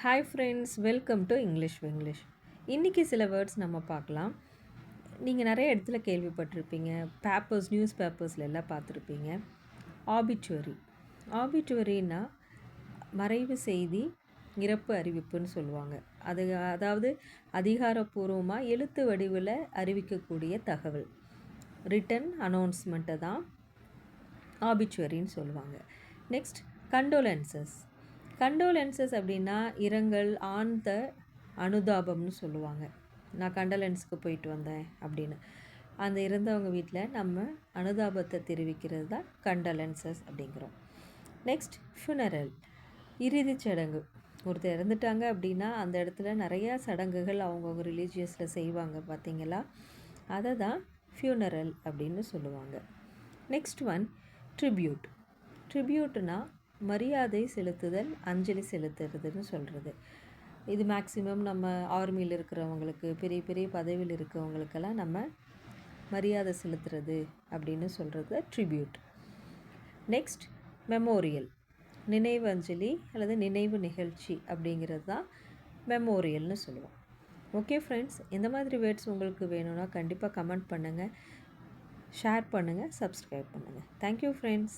Hi friends, welcome to English. இன்றைக்கி சில words நம்ம பார்க்கலாம். நீங்கள் நிறைய இடத்துல கேள்விப்பட்டிருப்பீங்க. நியூஸ் பேப்பர்ஸில் எல்லாம் பார்த்துருப்பீங்க. ஆபிச்சுவரி. ஆபிச்சுவரின்னா மறைவு செய்தி, இறப்பு அறிவிப்புன்னு சொல்லுவாங்க. அதாவது அதிகாரப்பூர்வமாக எழுத்து வடிவில் அறிவிக்கக்கூடிய தகவல். ரிட்டன் அனௌன்ஸ்மெண்ட்டை தான் ஆபிச்சுவரின்னு சொல்லுவாங்க. நெக்ஸ்ட், கண்டோலன்சஸ் அப்படின்னா இரங்கல், ஆழ்ந்த அனுதாபம்னு சொல்லுவாங்க. நான் கண்டோலன்ஸுக்கு போயிட்டு வந்தேன் அப்படின்னு. அந்த இறந்தவங்க வீட்டில் நம்ம அனுதாபத்தை தெரிவிக்கிறது தான் கண்டோலன்சஸ் அப்படிங்கிறோம். Next, funeral. இறுதிச் சடங்கு. ஒருத்தர் இறந்துட்டாங்க அப்படின்னா அந்த இடத்துல நிறையா சடங்குகள் அவங்கவுங்க ரிலீஜியஸில் செய்வாங்க பார்த்தீங்களா, அதை தான் ஃபியூனரல் அப்படின்னு சொல்லுவாங்க. நெக்ஸ்ட் ஒன், ட்ரிபியூட்னா மரியாதை செலுத்துதல், அஞ்சலி செலுத்துறதுன்னு சொல்கிறது. இது மேக்ஸிமம் நம்ம ஆர்மியில் இருக்கிறவங்களுக்கு, பெரிய பெரிய பதவியில் இருக்கிறவங்களுக்கெல்லாம் நம்ம மரியாதை செலுத்துறது அப்படின்னு சொல்கிறது ட்ரிபியூட். Next, memorial. நினைவு அஞ்சலி அல்லது நினைவு நிகழ்ச்சி அப்படிங்கிறது தான் மெமோரியல்னு சொல்லுவோம். ஓகே ஃப்ரெண்ட்ஸ், இந்த மாதிரி வேர்ட்ஸ் உங்களுக்கு வேணும்னா கண்டிப்பாக கமெண்ட் பண்ணுங்கள், ஷேர் பண்ணுங்கள், சப்ஸ்கிரைப் பண்ணுங்கள். Thank you friends.